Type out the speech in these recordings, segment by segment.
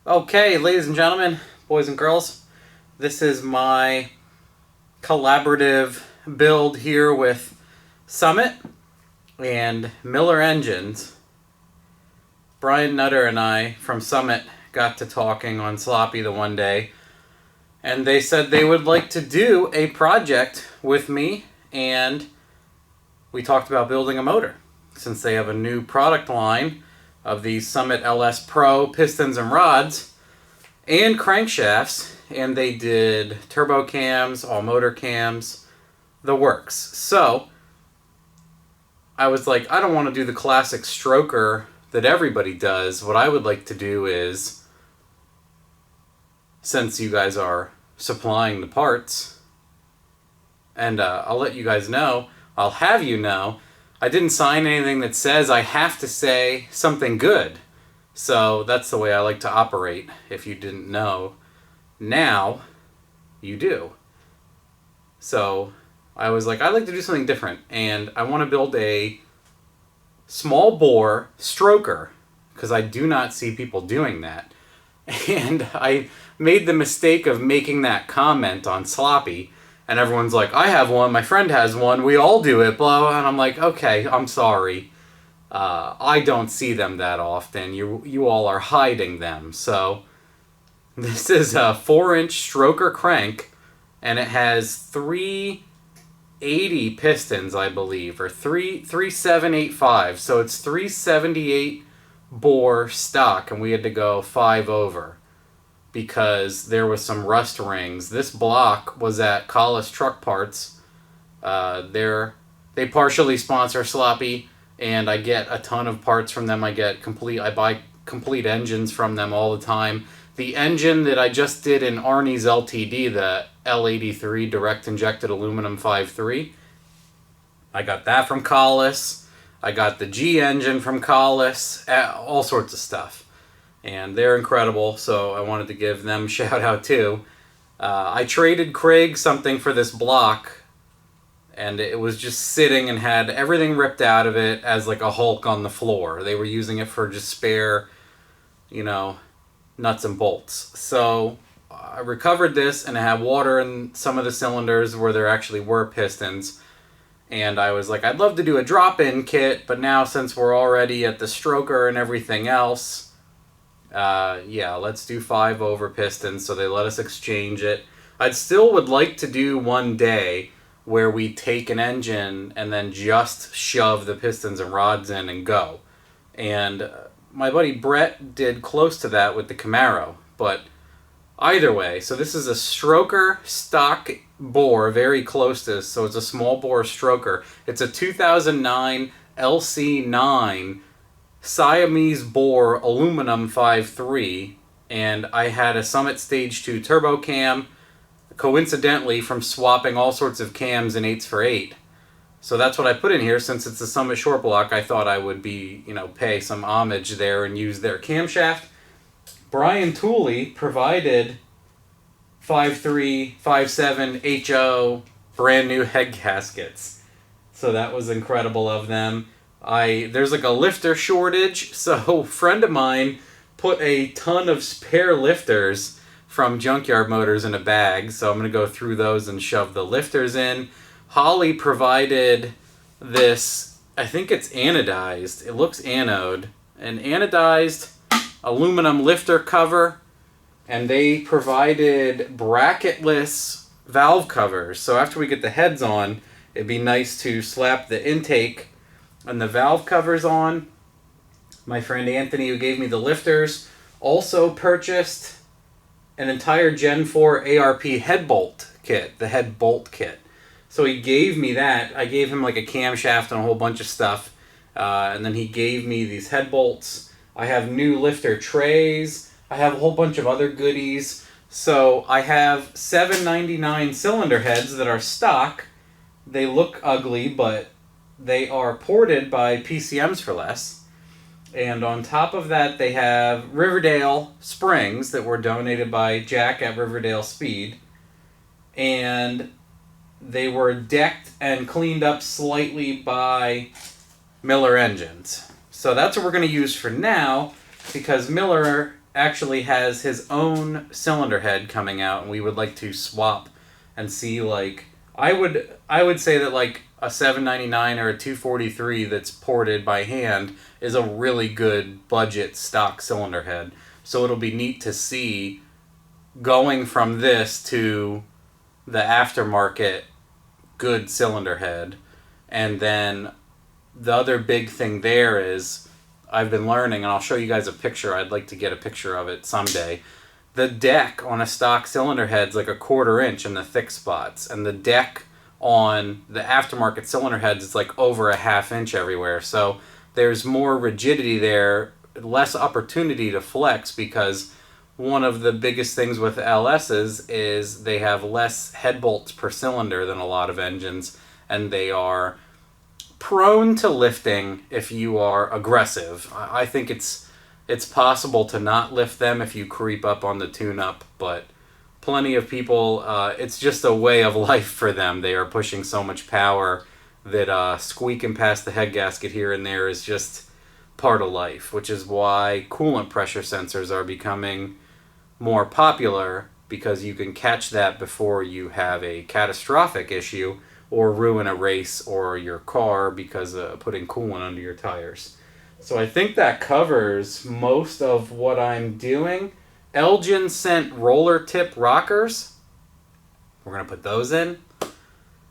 Okay, ladies and gentlemen, boys and girls, this is my collaborative build here with Summit and Miller Engines. Brian Nutter and I from Summit got to talking on Sloppy the one day, and they said they would like to do a project with me, and we talked about building a motor since they have a new product line of the Summit LS Pro pistons and rods and crankshafts, and they did turbo cams, all motor cams, the works. So I was like, I don't want to do the classic stroker that everybody does. What I would like to do is, since you guys are supplying the parts, and I'll let you guys know, I'll have you know, I didn't sign anything that says I have to say something good. So that's the way I like to operate. If you didn't know, now you do. So I was like, I'd like to do something different, and I want to build a small bore stroker because I do not see people doing that. And I made the mistake of making that comment on Sloppy, and everyone's like, I have one, my friend has one, we all do it, blah, and I'm like, okay, I'm sorry. I don't see them that often. You all are hiding them. So this is a 4-inch stroker crank, and it has 380 pistons, I believe, or 3785. So it's 378 bore stock, and we had to go 5 over because there was some rust rings. This block was at Collis Truck Parts. They partially sponsor Sloppy, and I get a ton of parts from them. I buy complete engines from them all the time. The engine that I just did in Arnie's LTD, the L83 direct injected aluminum 5.3, I got that from Collis. I got the G engine from Collis, all sorts of stuff. And they're incredible, so I wanted to give them a shout out too. I traded Craig something for this block, and it was just sitting and had everything ripped out of it as like a Hulk on the floor. They were using it for just spare, nuts and bolts. So I recovered this, and it had water in some of the cylinders where there actually were pistons. And I was like, I'd love to do a drop-in kit, but now since we're already at the stroker and everything else, let's do 5 over pistons. So they let us exchange it. I still would like to do one day where we take an engine and then just shove the pistons and rods in and go. And my buddy Brett did close to that with the Camaro. But either way, so this is a stroker stock bore, very close to this. So it's a small bore stroker. It's a 2009 LC9 Siamese bore aluminum 5.3. And I had a Summit Stage 2 turbo cam, coincidentally from swapping all sorts of cams in 8s for 8. So that's what I put in here. Since it's a Summit shortblock, I thought I would pay some homage there and use their camshaft. Brian Tooley provided 5.3, 5.7 HO brand new head gaskets. So that was incredible of them. There's like a lifter shortage, so a friend of mine put a ton of spare lifters from Junkyard Motors in a bag, so I'm going to go through those and shove the lifters in. Holly provided this, I think it's anodized, it looks anode, an anodized aluminum lifter cover, and they provided bracketless valve covers. So after we get the heads on, it'd be nice to slap the intake and the valve covers on. My friend Anthony, who gave me the lifters, also purchased an entire Gen 4 ARP head bolt kit, the head bolt kit. So he gave me that. I gave him like a camshaft and a whole bunch of stuff. And then he gave me these head bolts. I have new lifter trays. I have a whole bunch of other goodies. So I have $7.99 cylinder heads that are stock. They look ugly, but they are ported by PCMs for less. And on top of that, they have Riverdale springs that were donated by Jack at Riverdale Speed. And they were decked and cleaned up slightly by Miller Engines. So that's what we're going to use for now, because Miller actually has his own cylinder head coming out, and we would like to swap and see, like, I would say that like a 799 or a 243 that's ported by hand is a really good budget stock cylinder head. So it'll be neat to see going from this to the aftermarket good cylinder head. And then the other big thing there is I've been learning, and I'll show you guys a picture. I'd like to get a picture of it someday. The deck on a stock cylinder head's like 1/4 inch in the thick spots, and the deck on the aftermarket cylinder heads is like over 1/2 inch everywhere. So there's more rigidity there, less opportunity to flex, because one of the biggest things with LSs is they have less head bolts per cylinder than a lot of engines, and they are prone to lifting if you are aggressive. I think it's possible to not lift them if you creep up on the tune-up, but plenty of people, it's just a way of life for them. They are pushing so much power that squeaking past the head gasket here and there is just part of life, which is why coolant pressure sensors are becoming more popular, because you can catch that before you have a catastrophic issue or ruin a race or your car because of putting coolant under your tires. So I think that covers most of what I'm doing. Elgin sent roller tip rockers. We're going to put those in.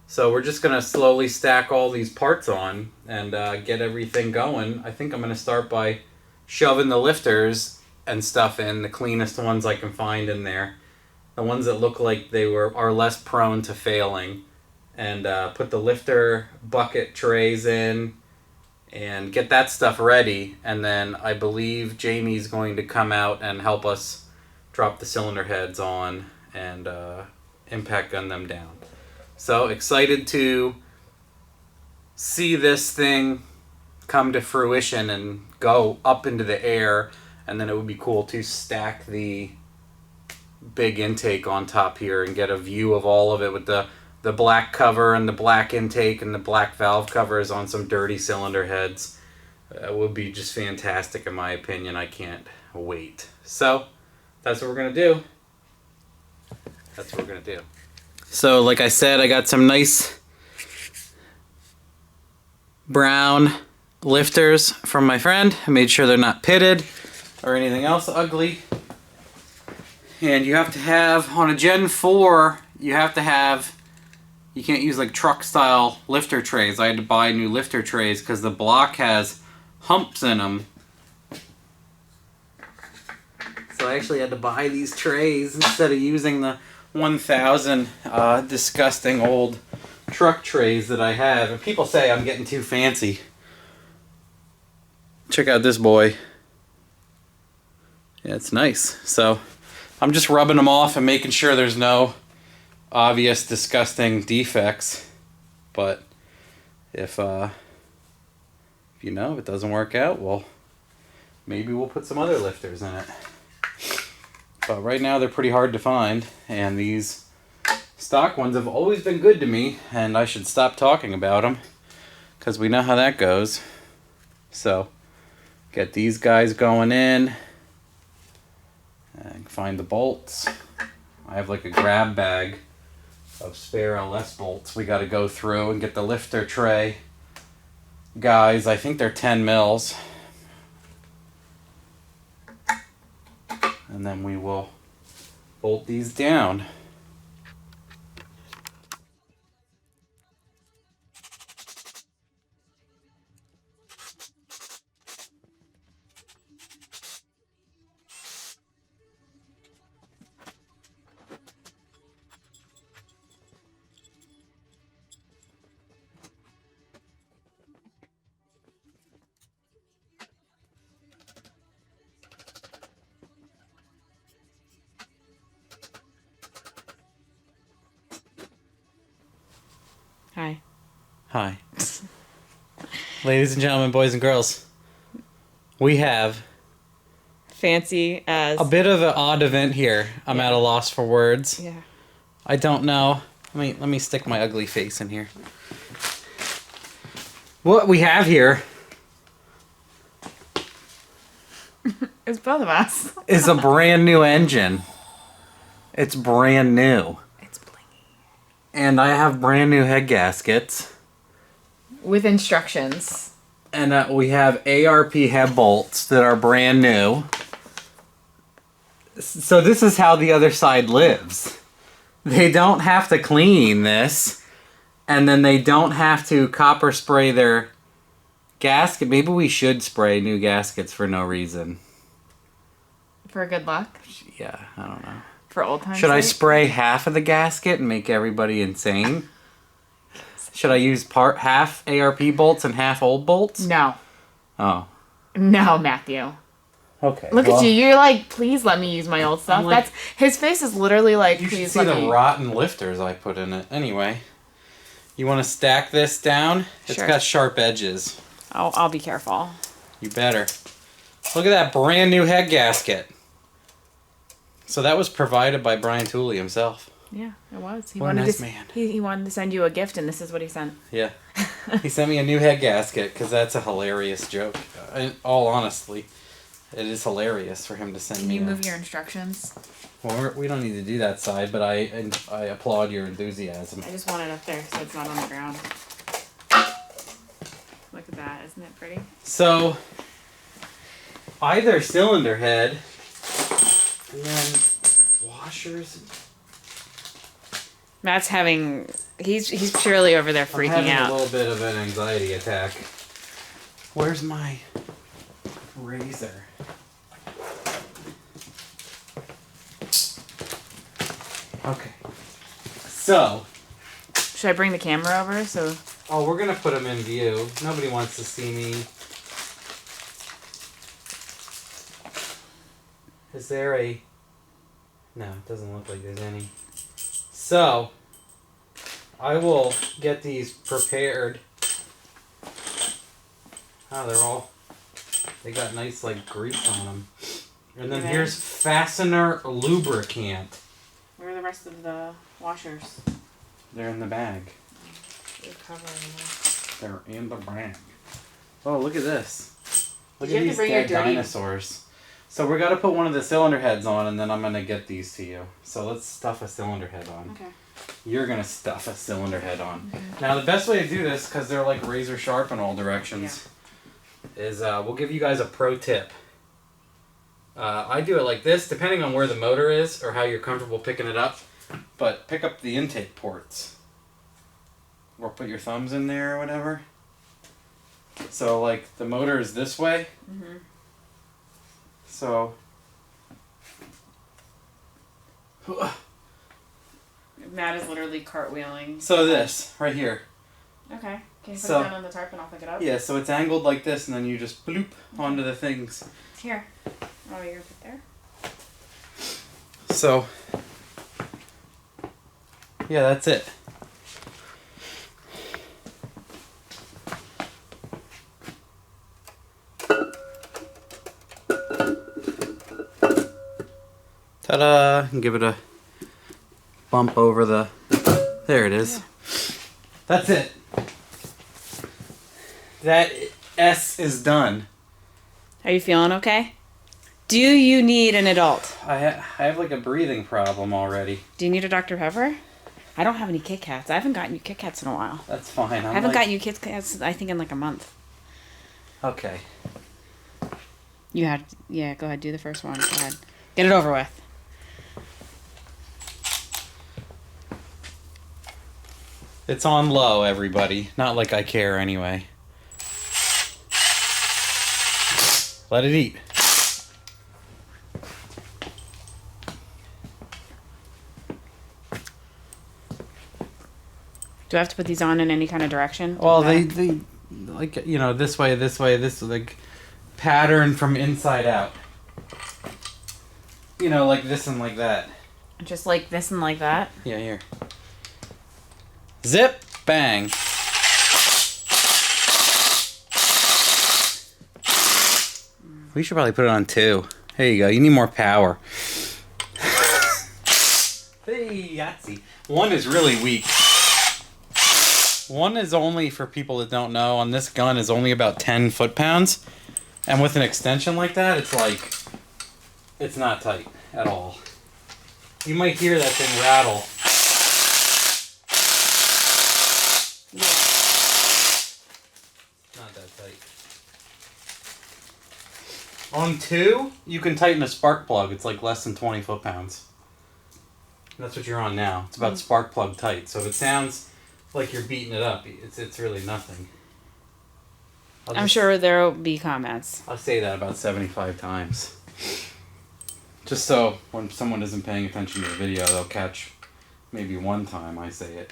So we're just going to slowly stack all these parts on and get everything going. I think I'm going to start by shoving the lifters and stuff in, the cleanest ones I can find in there. The ones that look like they are less prone to failing. And put the lifter bucket trays in and get that stuff ready. And then I believe Jamie's going to come out and help us drop the cylinder heads on and impact gun them down. So excited to see this thing come to fruition and go up into the air. And then it would be cool to stack the big intake on top here and get a view of all of it with the black cover and the black intake and the black valve covers on some dirty cylinder heads. It would be just fantastic in my opinion. I can't wait. So that's what we're going to do. That's what we're going to do. So like I said, I got some nice brown lifters from my friend. I made sure they're not pitted or anything else ugly. And you have to have, on a Gen 4, you can't use like truck style lifter trays. I had to buy new lifter trays because the block has humps in them. So I actually had to buy these trays instead of using the 1000 disgusting old truck trays that I have. And people say I'm getting too fancy. Check out this boy. Yeah, it's nice. So I'm just rubbing them off and making sure there's no obvious disgusting defects. But if you know, if it doesn't work out, well, maybe we'll put some other lifters in it. But right now they're pretty hard to find, and these stock ones have always been good to me, and I should stop talking about them because we know how that goes. So get these guys going in and find the bolts. I have like a grab bag of spare LS bolts we got to go through and get the lifter tray guys. I think they're 10 mils. And then we will bolt these down. Hi. Hi. Ladies and gentlemen, boys and girls, we have Fancy as... a bit of an odd event here. I'm at a loss for words. Yeah. I don't know. Let me stick my ugly face in here. What we have here It's both of us. is a brand new engine. It's brand new. It's blingy. And I have brand new head gaskets. With instructions. And we have ARP head bolts that are brand new. So this is how the other side lives. They don't have to clean this. And then they don't have to copper spray their gasket. Maybe we should spray new gaskets for no reason. For good luck? Yeah, I don't know. For old times. Should I spray half of the gasket and make everybody insane? Should I use half ARP bolts and half old bolts? No. Oh. No, Matthew. Okay. Look at you. You're like, please let me use my old stuff. Like, his face is literally like, you please should see let me. the rotten lifters I put in it. Anyway, you want to stack this down? It's Sure. got sharp edges. I'll be careful. You better. Look at that brand new head gasket. So that was provided by Brian Tooley himself. Yeah, it was. He What a wanted nice to, man. He wanted to send you a gift, and this is what he sent. Yeah. He sent me a new head gasket because that's a hilarious joke. In all honestly, it is hilarious for him to send Can me. you move your instructions? Well, we don't need to do that side, but I applaud your enthusiasm. I just want it up there so it's not on the ground. Look at that. Isn't it pretty? So, either cylinder head, and then washers. Matt's having... He's purely over there I'm freaking having out. a little bit of an anxiety attack. Where's my razor? Okay. So. Should I bring the camera over so... Oh, we're gonna put them in view. Nobody wants to see me. Is there a... No, it doesn't look like there's any. So, I will get these prepared. Oh, they're all... They got nice, like, grease on them. And then here's fastener lubricant. Where are the rest of the washers? They're in the bag. They're covering them. They're in the bag. Oh, look at this. Look Did at you these have to bring your dead dirty- dinosaurs. So we're gonna put one of the cylinder heads on, and then I'm gonna get these to you. So let's stuff a cylinder head on. Okay. You're gonna stuff a cylinder head on. Okay. Now the best way to do this, because they're like razor sharp in all directions, is we'll give you guys a pro tip. I do it like this, depending on where the motor is or how you're comfortable picking it up. But pick up the intake ports. Or put your thumbs in there or whatever. So like the motor is this way. Mm-hmm. So. Matt is literally cartwheeling. So this, right here. Okay. Can you put So- it down on the tarp and I'll pick it up? Yeah, so it's angled like this, and then you just bloop onto the things. Here. Oh, you're put there? So, yeah, that's it. Ta-da! And give it a bump over the... There it is. That's it. That S is done. Are you feeling okay? Do you need an adult? I have like a breathing problem already. Do you need a Dr. Pepper? I don't have any Kit Kats. I haven't gotten you Kit Kats in a while. That's fine. I haven't gotten you Kit Kats, I think, in like a month. Okay. You had... Yeah, go ahead. Do the first one. Go ahead. Get it over with. It's on low, everybody. Not like I care anyway. Let it eat. Do I have to put these on in any kind of direction? Well, they like, you know, this way, this like pattern from inside out. You know, like this and like that. Just like this and like that? Yeah, here. Zip, bang. We should probably put it on 2. There you go. You need more power. Hey, Yahtzee. 1 is really weak. 1 is only, for people that don't know, on this gun is only about 10 foot-pounds. And with an extension like that, it's like It's not tight at all. You might hear that thing rattle. Yeah. Not that tight. On 2, you can tighten a spark plug. It's like less than 20 foot-pounds. That's what you're on now. It's about spark plug tight. So if it sounds like you're beating it up, it's really nothing. I'm sure there will be comments. I'll say that about 75 times. Just so when someone isn't paying attention to the video, they'll catch maybe one time I say it.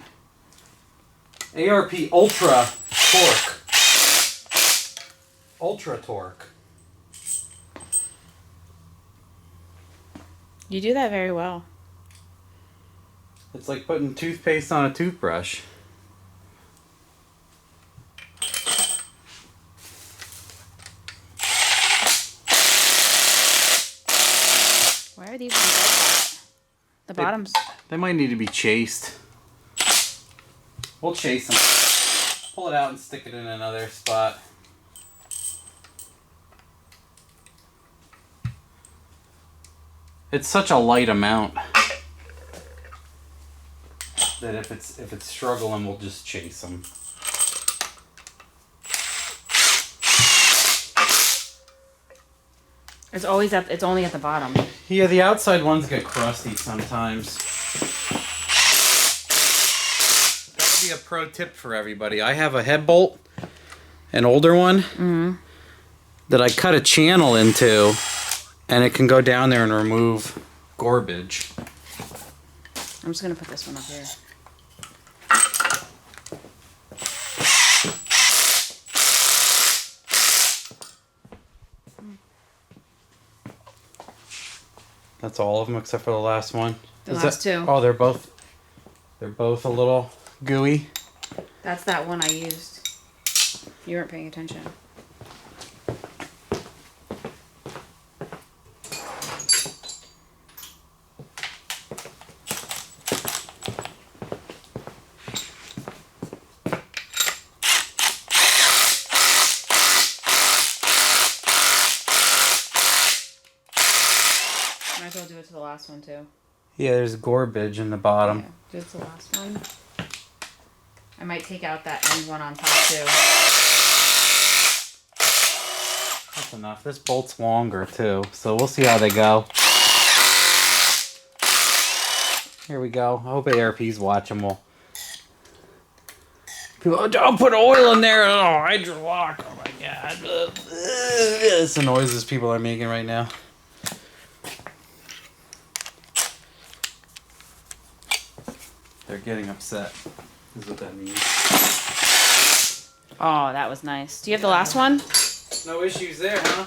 ARP Ultra Torque. Ultra Torque. You do that very well. It's like putting toothpaste on a toothbrush. Why are these ones like that? The bottoms. They might need to be chased. We'll chase them. Pull it out and stick it in another spot. It's such a light amount that if it's struggling, we'll just chase them. It's always it's only at the bottom. Yeah, the outside ones get crusty sometimes. That would be a pro tip for everybody. I have a head bolt, an older one, that I cut a channel into, and it can go down there and remove garbage. I'm just going to put this one up here. That's all of them except for the last one. The last two. Oh, they're both a little gooey. That's that one I used. You weren't paying attention. Might as well do it to the last one too. Yeah, there's garbage in the bottom. Yeah, do it to the last one. I might take out that end one on top too. That's enough. This bolt's longer too, so we'll see how they go. Here we go. I hope ARP's watching. People, oh, don't put oil in there. Oh, hydrolock. Oh my god. It's the noises people are making right now. They're getting upset. Is what that means. Oh, that was nice. Do you have the last one? No issues there, huh?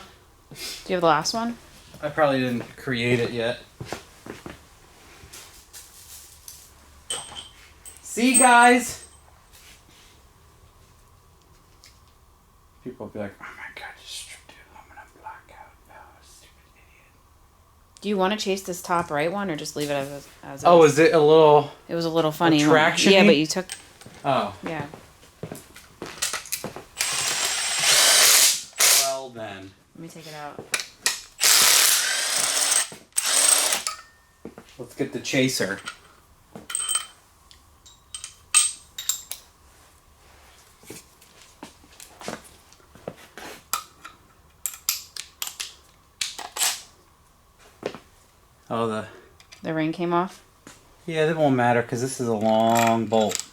Do you have the last one? I probably didn't create it yet. See, guys? People will be like, oh my god, you stripped the aluminum block out. Oh, stupid idiot. Do you want to chase this top right one or just leave it as Oh, is? is it a little... It was a little funny. Traction-y? Yeah, but you took... Oh. Yeah. Well then. Let me take it out. Let's get the chaser. Oh, the ring came off? Yeah, that won't matter because this is a long bolt.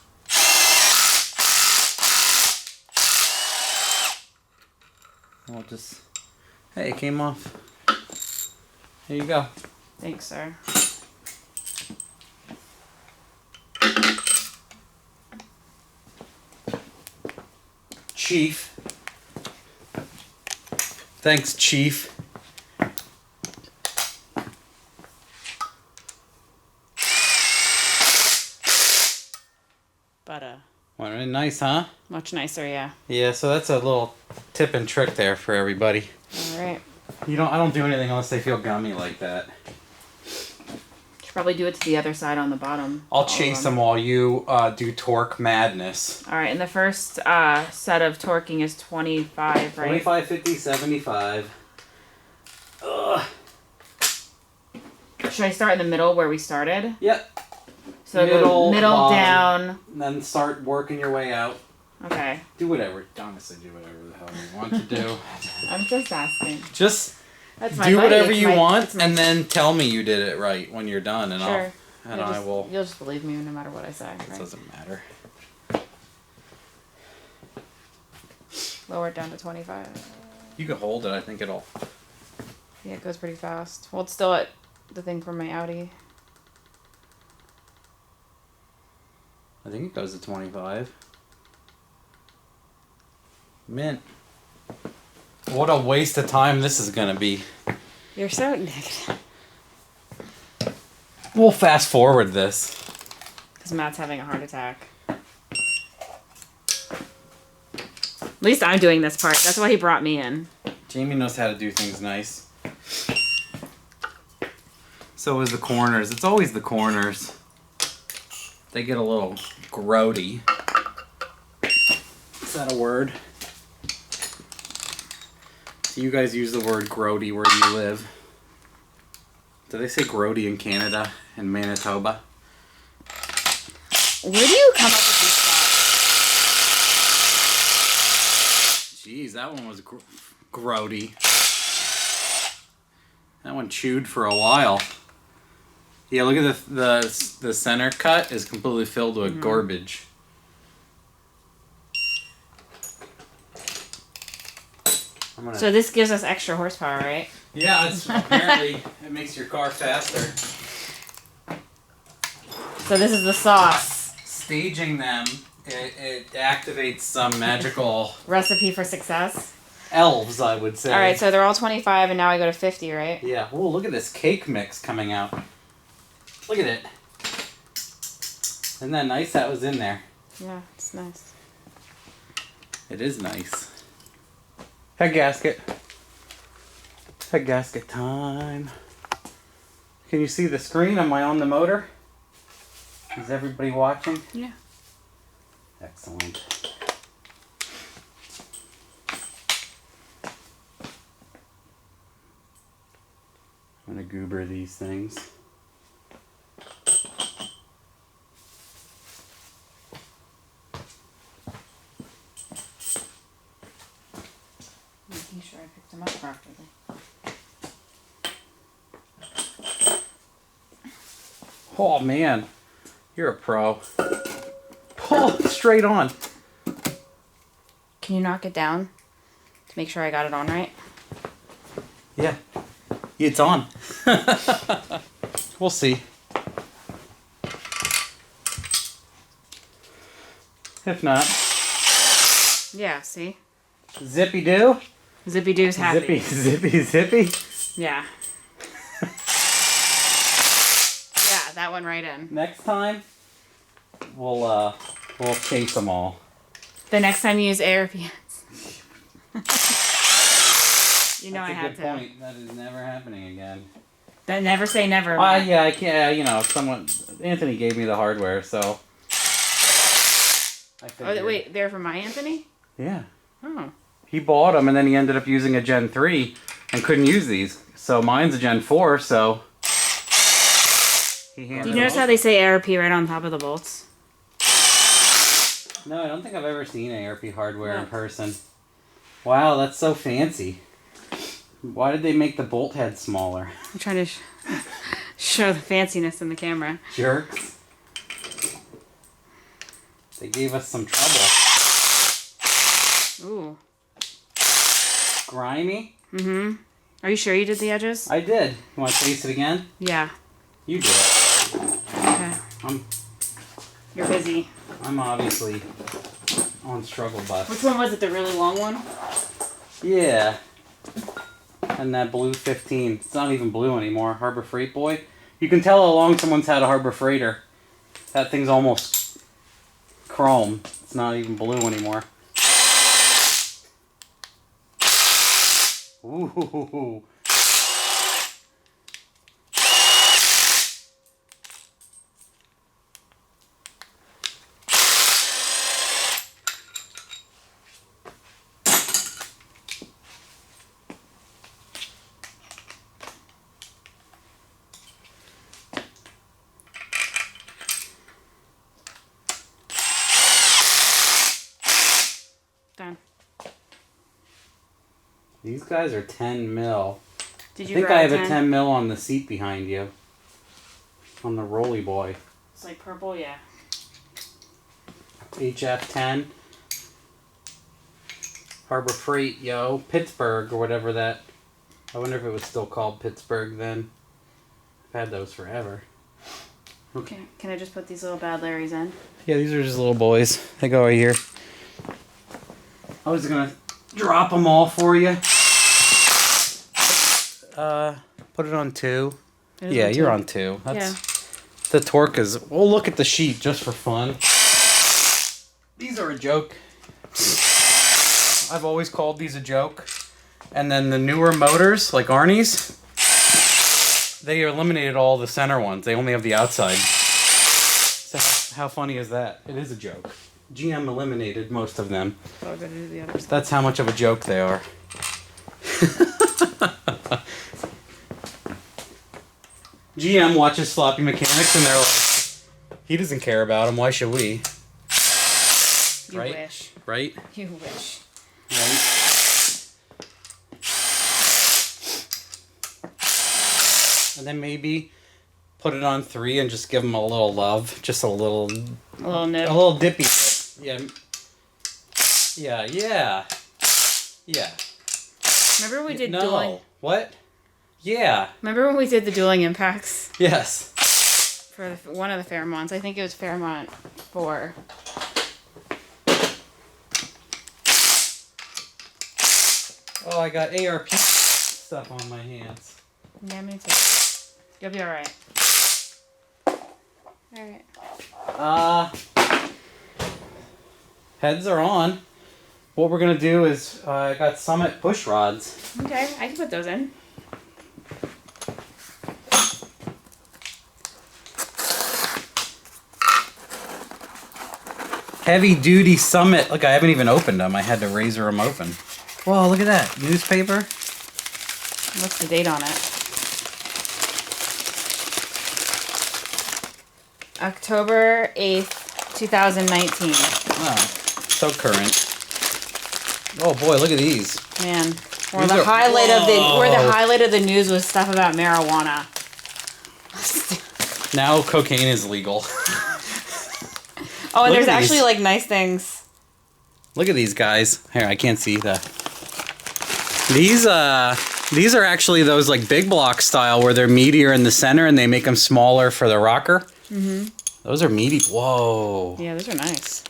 I'll just... Hey, it came off. Here you go. Thanks, sir. Chief. Thanks, Chief. But, Well, nice, huh? much nicer, yeah. Yeah, so that's a little tip and trick there for everybody. Alright. I don't do anything unless they feel gummy like that. Should probably do it to the other side on the bottom. I'll chase them while you do torque madness. Alright, and the first set of torquing is 25, right? 25, 50, 75. Ugh. Should I start in the middle where we started? Yep. So middle bottom, down. And then start working your way out. Okay. Do whatever. Honestly, do whatever the hell you want to do. I'm just asking. Just That's my do buddy. whatever It's you my- want, and then tell me you did it right when you're done, and Sure. I will. You'll just believe me no matter what I say. It Right? doesn't matter. Lower it down to 25. You can hold it. I think it'll. Yeah, it goes pretty fast. Well, it's still at the thing from my Audi. I think it goes to 25. Mint. What a waste of time this is gonna be. You're so negative. We'll fast forward this. Because Matt's having a heart attack. At least I'm doing this part. That's why he brought me in. Jamie knows how to do things nice. So is the corners. It's always the corners. They get a little grody. Is that a word? Do you guys use the word grody where you live? Do they say grody in Canada and Manitoba? Where do you come up with these thoughts? Jeez, that one was grody. That one chewed for a while. Yeah, look at the center cut is completely filled with garbage. So this gives us extra horsepower, right? Yeah, it's apparently it makes your car faster. So this is the sauce. Staging them, it activates some magical Recipe for success. elves, I would say. All right, so they're all 25, and now I go to 50, right? Yeah. Oh, look at this cake mix coming out. Look at it. Isn't that nice? That was in there. Yeah, it's nice. It is nice. Head gasket. Head gasket time. Can you see the screen? Am I on the motor? Is everybody watching? Yeah. Excellent. I'm gonna goober these things. Making sure I picked them up properly. Oh man, you're a pro. Pull straight on. Can you knock it down to make sure I got it on right? Yeah, it's on. We'll see. If not, Yeah, see? zippy doo. Zippy Doo's happy. Zippy. Yeah. Yeah, that one right in. Next time, we'll chase them all. The next time you use ARP. You know That's I a had good to. point. That is never happening again. Then never say never. Matt. Yeah, I can't. Anthony gave me the hardware, so. I figured. Oh, wait, they're from my Anthony? Yeah. Oh. He bought them, and then he ended up using a Gen 3 and couldn't use these. So mine's a Gen 4, so. Do you notice how they say ARP right on top of the bolts? No, I don't think I've ever seen ARP hardware in Yeah. person. Wow, that's so fancy. Why did they make the bolt head smaller? I'm trying to show the fanciness in the camera. Jerks. They gave us some trouble. Ooh. Grimy? Mm-hmm. Are you sure you did the edges? I did. You want to taste it again? Yeah. You do it. Okay. You're busy. I'm obviously on struggle bus. Which one was it? The really long one? Yeah. And that blue 15. It's not even blue anymore. Harbor Freight Boy. You can tell how long someone's had a Harbor Freighter. That thing's almost chrome. It's not even blue anymore. Ooh. These guys are 10 mil. Did you I think I have 10? a 10 mil on the seat behind you. On the Rolly Boy. It's like purple, yeah. HF10. Harbor Freight, yo. Pittsburgh or whatever that. I wonder if it was still called Pittsburgh then. I've had those forever. Okay. Can I just put these little bad Larrys in? Yeah, these are just little boys. They go right here. I was gonna drop them all for you. Put it on 2. Yeah, you're on 2. That's the torque is. We'll look at the sheet just for fun. These are a joke. I've always called these a joke. And then the newer motors, like Arnie's, they eliminated all the center ones. They only have the outside. So how funny is that? It is a joke. GM eliminated most of them. So I'll go to the other side. That's how much of a joke they are. GM watches Sloppy Mechanics and they're like, he doesn't care about him. Why should we? You Right? wish. Right? You wish. Right? And then maybe put it on 3 and just give them a little love. Just a little nip. A little dippy. Yeah. Yeah, yeah. Yeah. Remember when we did No. dueling? What? Yeah. Remember when we did the dueling impacts Yes. for one of the Fairmonts? I think it was Fairmont 4. Oh, I got ARP stuff on my hands. Yeah, me too. You'll be alright. Alright. Heads are on. What we're gonna do is I got Summit push rods. Okay, I can put those in. Heavy duty Summit. Look, I haven't even opened them. I had to razor them open. Whoa, look at that. Newspaper. What's the date on it? October 8th, 2019. Oh, so current. Oh boy, look at these. Man, We're the highlight of the news was stuff about marijuana. Now cocaine is legal. Oh, and Look there's at these. actually like nice things. Look at these guys. Here, I can't see the. These are actually those like big block style where they're meatier in the center and they make them smaller for the rocker. Mm-hmm. Those are meaty. Whoa. Yeah, those are nice.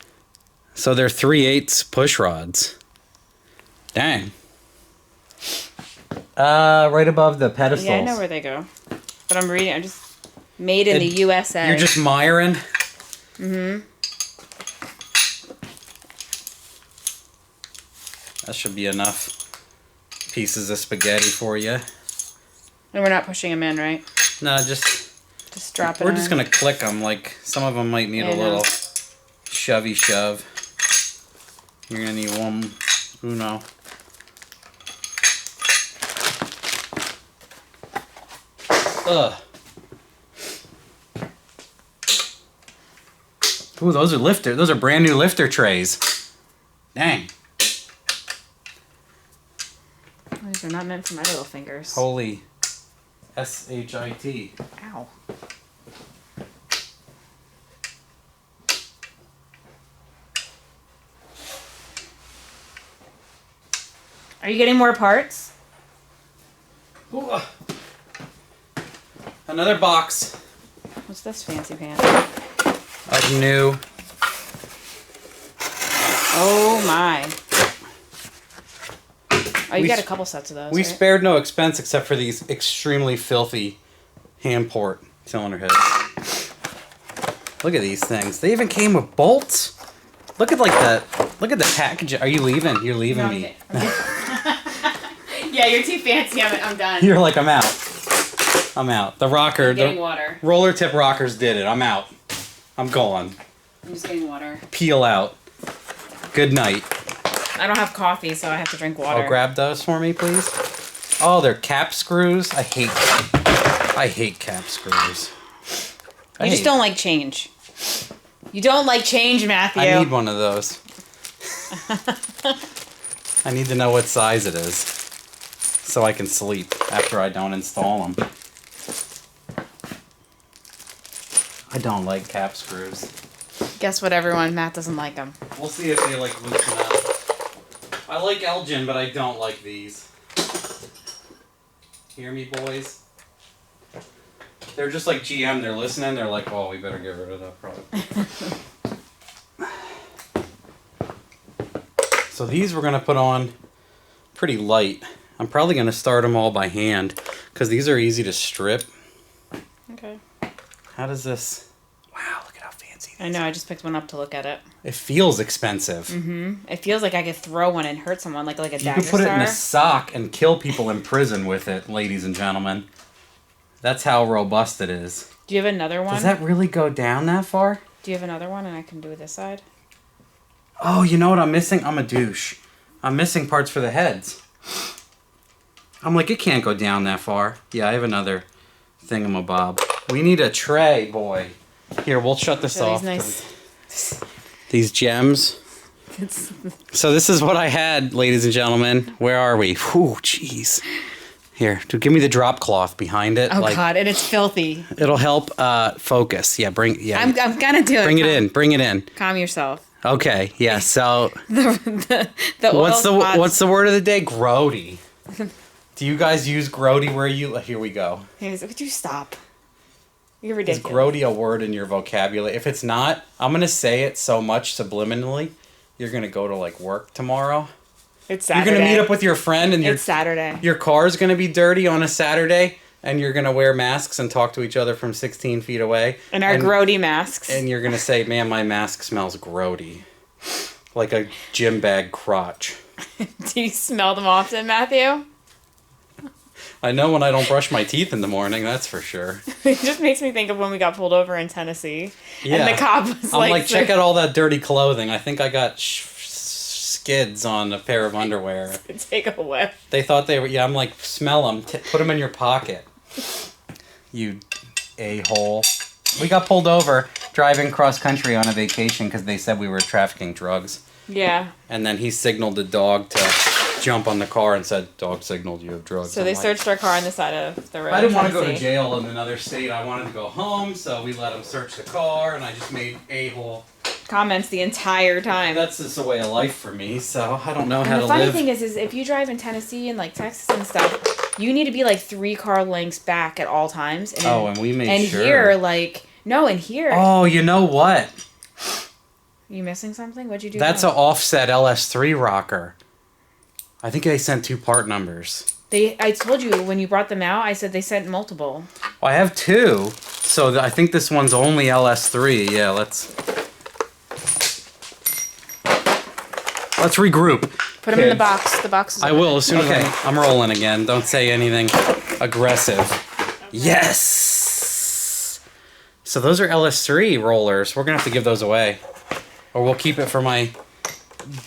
So they're 3/8 push rods. Dang. Right above the pedestals. Yeah, I know where they go. But I'm reading. I'm just made in the USA. You're just miring. Mm-hmm. That should be enough pieces of spaghetti for you. And we're not pushing them in, right? No, just drop it. we're just gonna click them. Like some of them might need a little shovey shove. You're gonna need one uno. Ugh. Ooh, those are lifter. Those are brand new lifter trays. Dang. These are not meant for my little fingers. Holy shit. Ow. Are you getting more parts? Ooh. Another box What's this fancy pants? of new. Oh my. Oh, you We got a s- couple sets of those. We right? spared no expense except for these extremely filthy hand port cylinder heads. Look at these things. They even came with bolts. Look at the package. Are you leaving? You're leaving me. Yeah, you're too fancy. I'm done. You're like, I'm out. I'm out. The rocker, Getting the water. roller tip rockers did it. I'm out. I'm gone. I'm just getting water. Peel out. Good night. I don't have coffee, so I have to drink water. Oh, grab those for me, please. Oh, they're cap screws. I hate cap screws. You just don't like change. You don't like change, Matthew. I need one of those. I need to know what size it is. so I can sleep after I don't install them. I don't like cap screws. Guess what, everyone? Matt doesn't like them. We'll see if they like loosen up. I like Elgin, but I don't like these. Hear me, boys? They're just like GM. They're listening. They're like, oh, we better get rid of that product. So these we're going to put on pretty light. I'm probably going to start them all by hand because these are easy to strip. Okay. How does this... Wow, look at how fancy this I know, I just picked one up to look at it. It feels expensive. Mm-hmm. It feels like I could throw one and hurt someone, like a dagger star. You could put it in a sock and kill people in prison with it, ladies and gentlemen. That's how robust it is. Do you have another one? Does that really go down that far? Do you have another one and I can do it this side? Oh, you know what I'm missing? I'm a douche. I'm missing parts for the heads. I'm like, it can't go down that far. Yeah, I have another thingamabob. We need a tray, boy. Here, we'll shut this off. These gems. So this is what I had, ladies and gentlemen. Where are we? Whew, jeez. Here, give me the drop cloth behind it. Oh, like, God, and it's filthy. It'll help focus. Yeah, I'm gonna do it. Bring it in. Bring it in. Calm yourself. Okay, yeah, so... the what's the word of the day? Grody. Do you guys use grody where you... Here we go. Would you stop? You're ridiculous. Is grody a word in your vocabulary? If it's not, I'm going to say it so much subliminally, you're going to go to, like, work tomorrow. It's Saturday. You're going to meet up with your friend and it's Saturday. Your car's going to be dirty on a Saturday, and you're going to wear masks and talk to each other from 16 feet away. And our grody masks. And you're going to say, man, my mask smells grody. Like a gym bag crotch. Do you smell them often, Matthew? I know when I don't brush my teeth in the morning, that's for sure. It just makes me think of when we got pulled over in Tennessee. Yeah. And the cop was I'm like, check out all that dirty clothing. I think I got skids on a pair of underwear. Take a whiff. They thought they were... Yeah, I'm like, smell them. Put them in your pocket. You a-hole. We got pulled over driving cross-country on a vacation because they said we were trafficking drugs. Yeah. And then he signaled the dog to jump on the car and said, dog signaled you have drugs. So they searched our car on the side of the road. I didn't want to go to jail in another state. I wanted to go home, so we let him search the car, and I just made a-hole comments the entire time. That's just a way of life for me, so I don't know how to live. The funny thing is if you drive in Tennessee and like Texas and stuff, you need to be like 3 car lengths back at all times. And, and we made sure. And here, like, no, and here. Oh, you know what? You missing something? What'd you do? That's an offset LS3 rocker. I think they sent 2 part numbers. I told you when you brought them out, I said they sent multiple. Well, I have 2, so I think this one's only LS3. Yeah, let's regroup. Put them in the box. The box is I will as soon as I'm rolling again. Don't say anything aggressive. Okay. Yes! So those are LS3 rollers. We're going to have to give those away. Or we'll keep it for my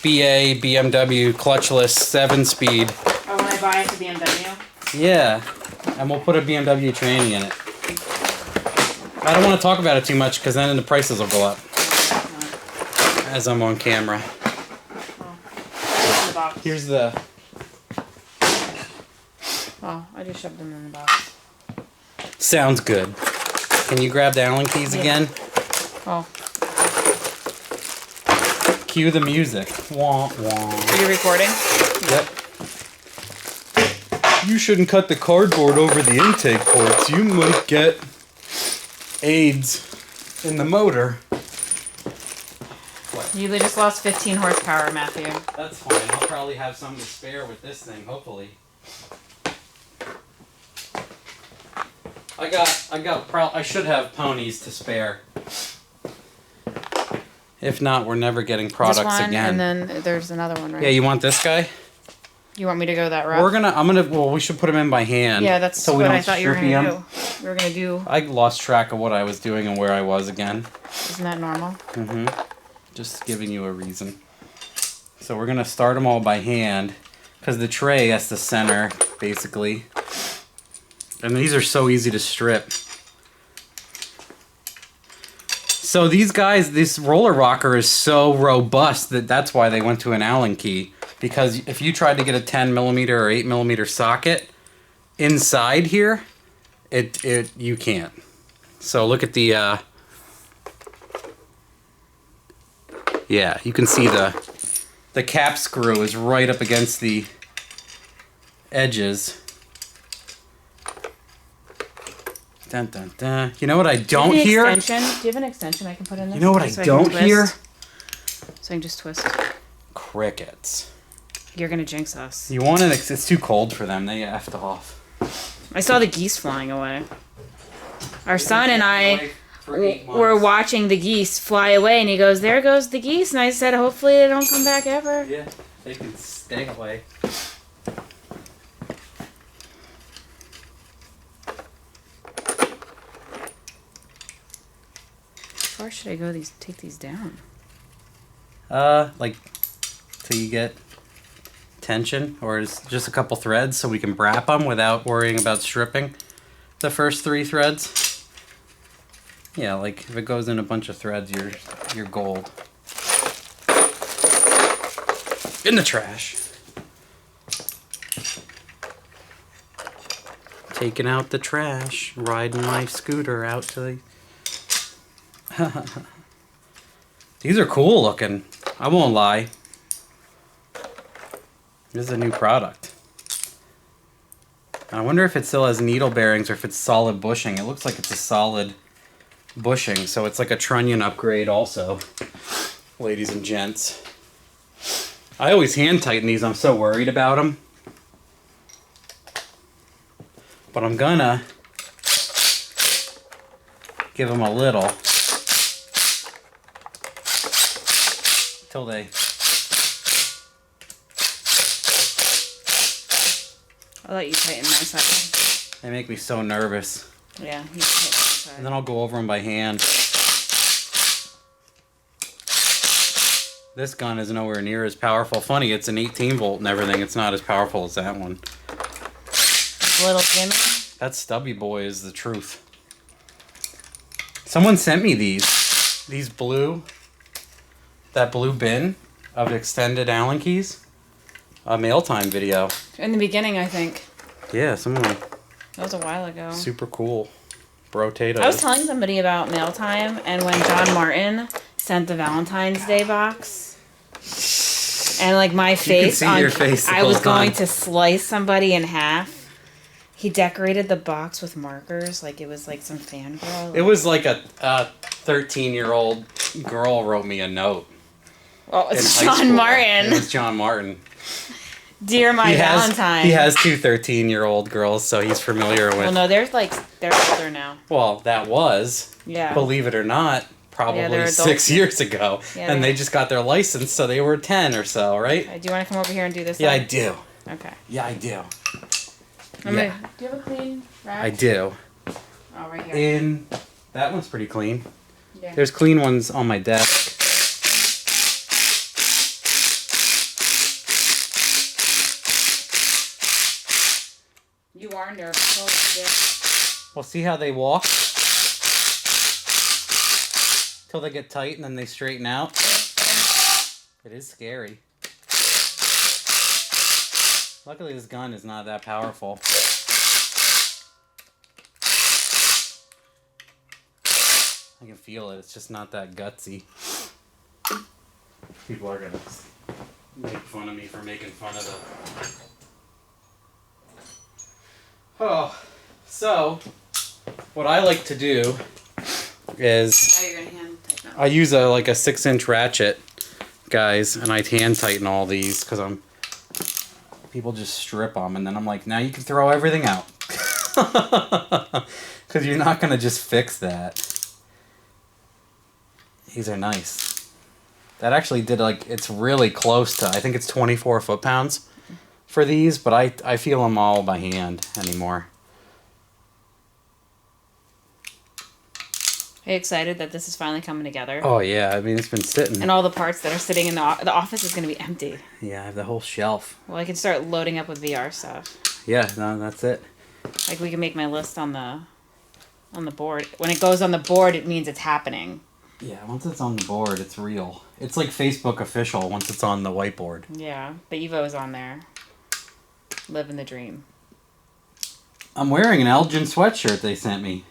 BMW clutchless 7-speed. Oh, when I buy it for BMW? Yeah. And we'll put a BMW tranny in it. I don't want to talk about it too much because then the prices will go up. As I'm on camera. Here's the... Oh, I just shoved them in the box. Sounds good. Can you grab the Allen keys again? Oh. Cue the music. Wah, wah. Are you recording? Yep. You shouldn't cut the cardboard over the intake ports. You might get AIDS in the motor. What? You just lost 15 horsepower, Matthew. That's fine. I'll probably have some to spare with this thing, hopefully. I should have ponies to spare. If not, we're never getting products this one, again. And then there's another one, right? Yeah, you want this guy? You want me to go that route? Well, we should put them in by hand. Yeah, that's what I thought you were going to do. We were going to do... I lost track of what I was doing and where I was again. Isn't that normal? Mm-hmm. Just giving you a reason. So we're going to start them all by hand. Because the tray, that's the center, basically. And these are so easy to strip. So these guys, this roller rocker is so robust that's why they went to an Allen key. because if you tried to get a 10 millimeter or 8 millimeter socket inside here, you can't. So look at the yeah, you can see the cap screw is right up against the edges. Dun, dun, dun. You know what I don't hear? Extension? Do you have an extension I can put in this? You know what I don't hear? So I can just twist. Crickets. You're gonna jinx us. You want it? It's too cold for them. They effed off. I saw the geese flying away. Our son and I were watching the geese fly away, and he goes, "There goes the geese." And I said, "Hopefully they don't come back ever." Yeah, they can stay away. How far should I go? Take these down. Like till you get tension, or is just a couple threads so we can wrap them without worrying about stripping the first 3 threads. Yeah, like if it goes in a bunch of threads, you're gold. In the trash. Taking out the trash, riding my scooter out to the... These are cool looking. I won't lie. This is a new product. I wonder if it still has needle bearings or if it's solid bushing. It looks like it's a solid bushing, so it's like a trunnion upgrade also, ladies and gents. I always hand tighten these. I'm so worried about them. But I'm gonna give them a little till they... I'll let you tighten my side. They make me so nervous. Yeah, you tighten my side. And then I'll go over them by hand. This gun is nowhere near as powerful. Funny, it's an 18 volt and everything. It's not as powerful as that one. Little Jimmy? That stubby boy is the truth. Someone sent me these blue, that blue bin of extended Allen keys. A mail time video. In the beginning, I think. Yeah, someone. That was a while ago. Super cool. Brotato. I was telling somebody about mail time, and when John Martin sent the Valentine's Day box, and like my face on your face I was going to slice somebody in half. He decorated the box with markers, like it was like some fangirl. It was like a 13-year-old girl wrote me a note. Oh, it's John Martin. It was John Martin. Dear my Valentine. He has 2 13-year-old girls, so he's familiar with... Well, no, they're older now. Well, that was, believe it or not, probably 6 years ago. Yeah, and they just got their license, so they were 10 or so, right? Do you want to come over here and do this? Yeah, I do. Okay. Yeah, I do. Do you have a clean rack? I do. Oh, right here. That one's pretty clean. Yeah. There's clean ones on my desk. You are nervous. Well, see how they walk? Till they get tight and then they straighten out. It is scary. Luckily, this gun is not that powerful. I can feel it. It's just not that gutsy. People are going to make fun of me for making fun of the... Oh, so what I like to do is I use a 6-inch ratchet, guys, and I hand tighten all these because people just strip them, and then I'm like, now you can throw everything out because you're not gonna just fix that. These are nice. That actually did it's really close to, I think it's 24 foot-pounds. For these, but I feel them all by hand anymore. Are you excited that this is finally coming together? Oh yeah, I mean it's been sitting. And all the parts that are sitting in the office is going to be empty. Yeah, I have the whole shelf. Well, I can start loading up with VR stuff. Yeah, no, that's it. Like we can make my list on the board. When it goes on the board, it means it's happening. Yeah, once it's on the board, it's real. It's like Facebook official once it's on the whiteboard. Yeah, the Evo's on there. Living the dream. I'm wearing an Elgin sweatshirt they sent me.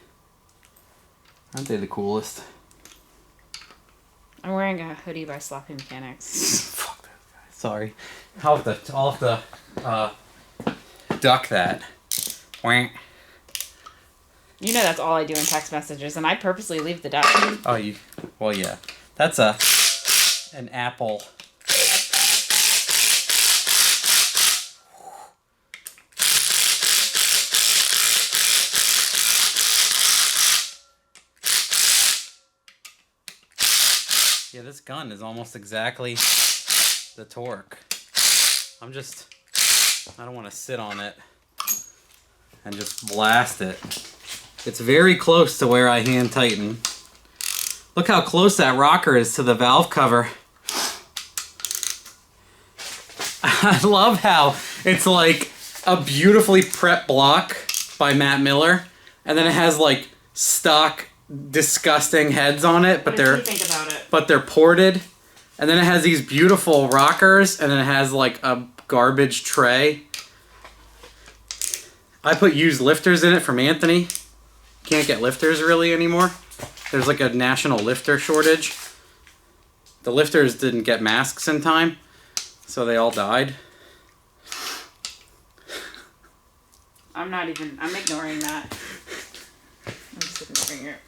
Aren't they the coolest? I'm wearing a hoodie by Sloppy Mechanics. Fuck that guy. Sorry. I'll have to duck that. Wah. You know that's all I do in text messages, and I purposely leave the duck. Oh, well, yeah. That's an Apple. Yeah, this gun is almost exactly the torque. I don't want to sit on it and just blast it. It's very close to where I hand tighten. Look how close that rocker is to the valve cover. I love how it's like a beautifully prepped block by Matt Miller, and then it has like stock disgusting heads on it, but what did you think about it? But they're ported, and then it has these beautiful rockers, and then it has like a garbage tray. I put used lifters in it from Anthony. Can't get lifters really anymore. There's like a national lifter shortage. The lifters didn't get masks in time, so they all died. I'm ignoring that. I'm just ignoring it.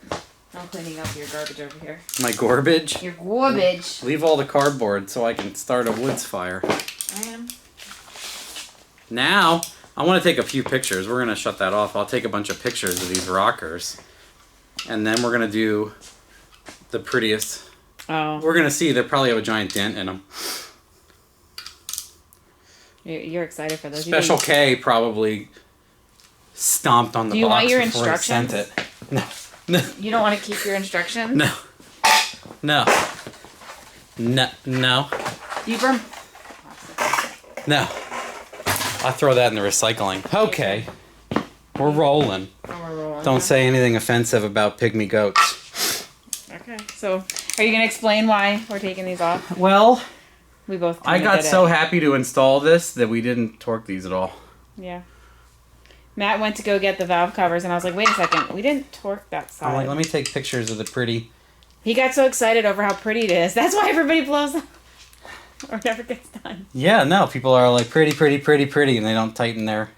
I'm cleaning up your garbage over here. My garbage? Your garbage. Leave all the cardboard so I can start a woods fire. I am. Now, I want to take a few pictures. We're going to shut that off. I'll take a bunch of pictures of these rockers. And then we're going to do the prettiest. Oh. We're going to see. They probably have a giant dent in them. You're excited for those. Special K probably stomped on the box. Do you want your before instructions? I sent it. No. No. You don't want to keep your instructions? No. No. No. No. Do you burn? No. I'll throw that in the recycling. Okay. We're rolling. Oh, we're rolling. Don't say anything offensive about pygmy goats. Okay. So, are you going to explain why we're taking these off? Well, We both I got so happy to install this that we didn't torque these at all. Yeah. Matt went to go get the valve covers, and I was like, wait a second. We didn't torque that side. I'm like, let me take pictures of the pretty. He got so excited over how pretty it is. That's why everybody blows up. Or never gets done. Yeah, no, people are like, pretty, pretty, pretty, pretty, and they don't tighten their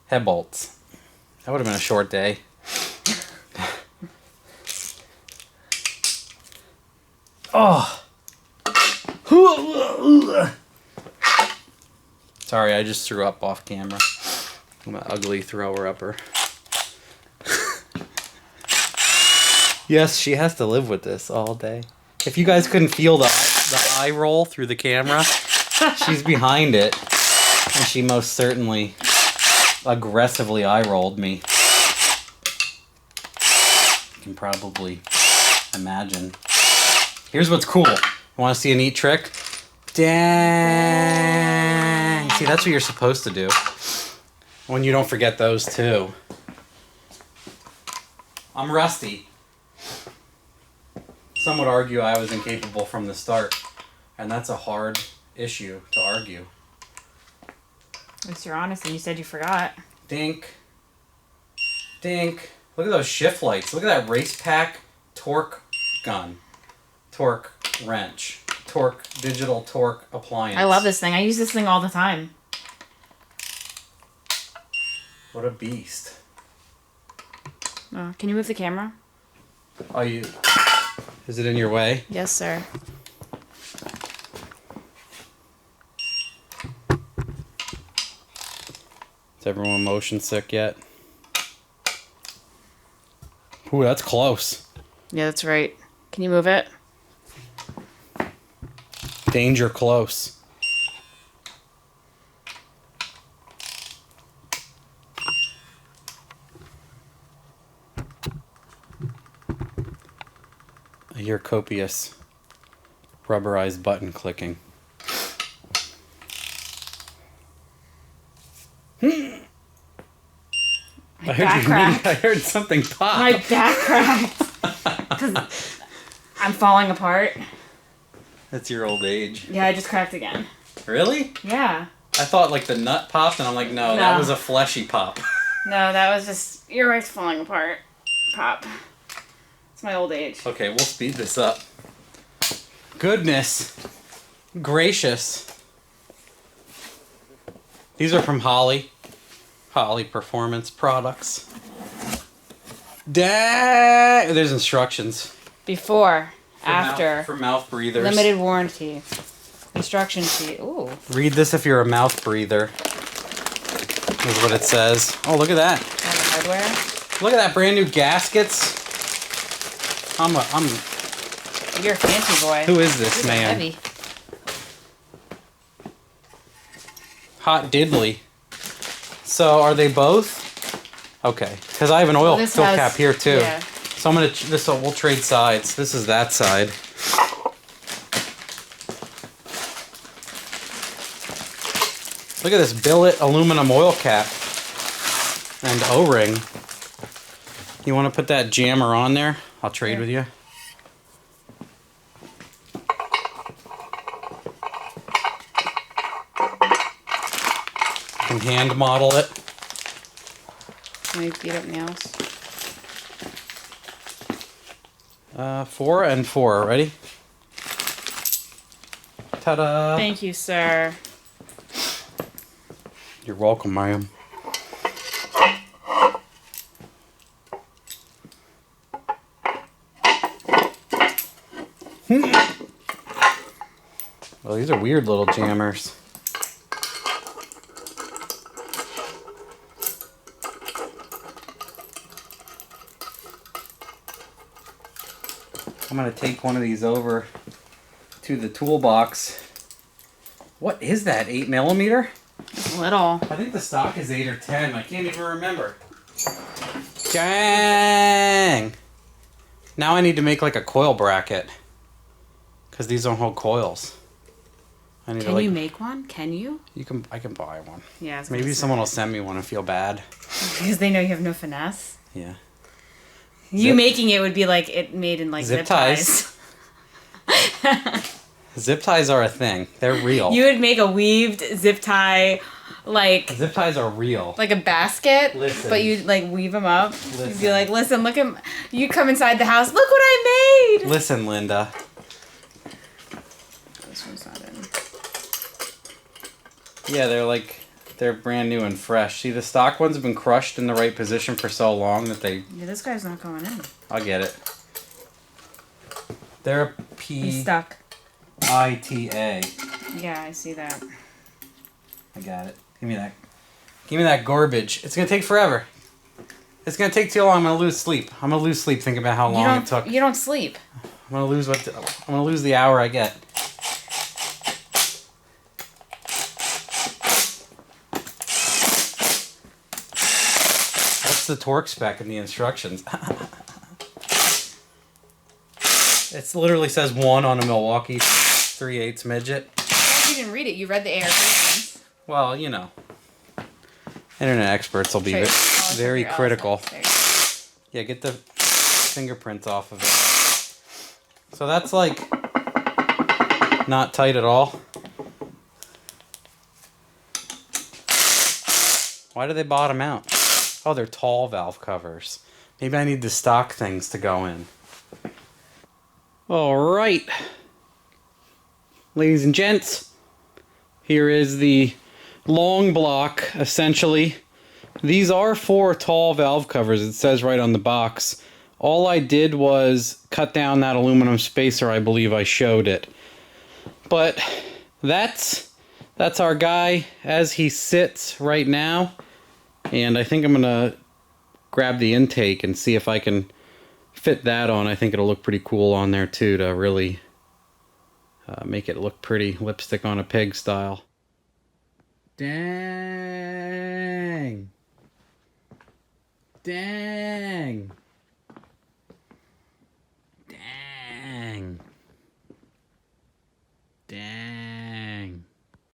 head bolts. That would have been a short day. Oh. Sorry, I just threw up off camera. I'm an ugly thrower-upper. Yes, she has to live with this all day. If you guys couldn't feel the eye roll through the camera, she's behind it, and she most certainly aggressively eye rolled me. You can probably imagine. Here's what's cool. You want to see a neat trick? Dang! See, that's what you're supposed to do. When you don't forget those too. I'm rusty. Some would argue I was incapable from the start, and that's a hard issue to argue. At least you're honest and you said you forgot. Dink. Dink. Look at those shift lights. Look at that race pack torque gun. Torque wrench. Torque, digital torque appliance. I love this thing. I use this thing all the time. What a beast. Oh, can you move the camera? Oh, you... Is it in your way? Yes, sir. Is everyone motion sick yet? Ooh, that's close. Yeah, that's right. Can you move it? Danger close. I hear copious rubberized button clicking. I heard something pop. My back cracked. I'm falling apart. That's your old age. Yeah, I just cracked again. Really? Yeah. I thought like the nut popped, and I'm like, no, that was a fleshy pop. No, that was just your wife's falling apart. Pop. It's my old age. Okay, we'll speed this up. Goodness gracious. These are from Holly. Holly Performance Products. There's instructions. Before, after. For mouth breathers. Limited warranty. Instruction sheet. Ooh. Read this if you're a mouth breather. Is what it says. Oh, look at that. Hardware. Look at that brand new gaskets. You're a fancy boy. Who is this man? Heavy. Hot diddly. So are they both? Okay, because I have an oil fill cap here too. Yeah. So I'm gonna we'll trade sides. This is that side. Look at this billet aluminum oil cap and O-ring. You want to put that jammer on there? I'll trade with you. You can hand model it. Let me beat up nails. 4 and 4. Ready? Ta-da! Thank you, sir. You're welcome, ma'am. Well, these are weird little jammers. I'm going to take one of these over to the toolbox. What is that, 8mm? It's little. I think the stock is 8 or 10. I can't even remember. Dang! Now I need to make like a coil bracket. Because these don't hold coils. I need Can you make one? Can you? I can buy one. Yeah. Maybe someone will send me one and feel bad. Because they know you have no finesse. Yeah. You making it would be like it made in like zip ties. Zip ties are a thing. They're real. You would make a weaved zip tie, like zip ties are real. Like a basket. Listen. But you'd like weave them up. Listen. You'd be like, listen, look at. You come inside the house. Look what I made. Listen, Linda. This one's not in. Yeah, they're brand new and fresh. See, the stock ones have been crushed in the right position for so long that they... Yeah, this guy's not going in. I'll get it. They're He's stuck. PITA. Yeah, I see that. I got it. Give me that. Give me that garbage. It's gonna take forever. It's gonna take too long. I'm gonna lose sleep. I'm gonna lose sleep thinking about how long it took. You don't sleep. I'm gonna lose the hour I get. The torque spec in the instructions. It literally says 1 on a Milwaukee 3/8 midget. You didn't read it. You read the ARP ones. Well, you know. Internet experts will be very critical. Yeah, get the fingerprints off of it. So that's like not tight at all. Why do they bottom out? Oh, they're tall valve covers. Maybe I need the stock things to go in. All right. Ladies and gents, here is the long block, essentially. These are 4 tall valve covers. It says right on the box. All I did was cut down that aluminum spacer. I believe I showed it. But that's our guy as he sits right now. And I think I'm going to grab the intake and see if I can fit that on. I think it'll look pretty cool on there too to really make it look pretty. Lipstick on a pig style. Dang. Dang.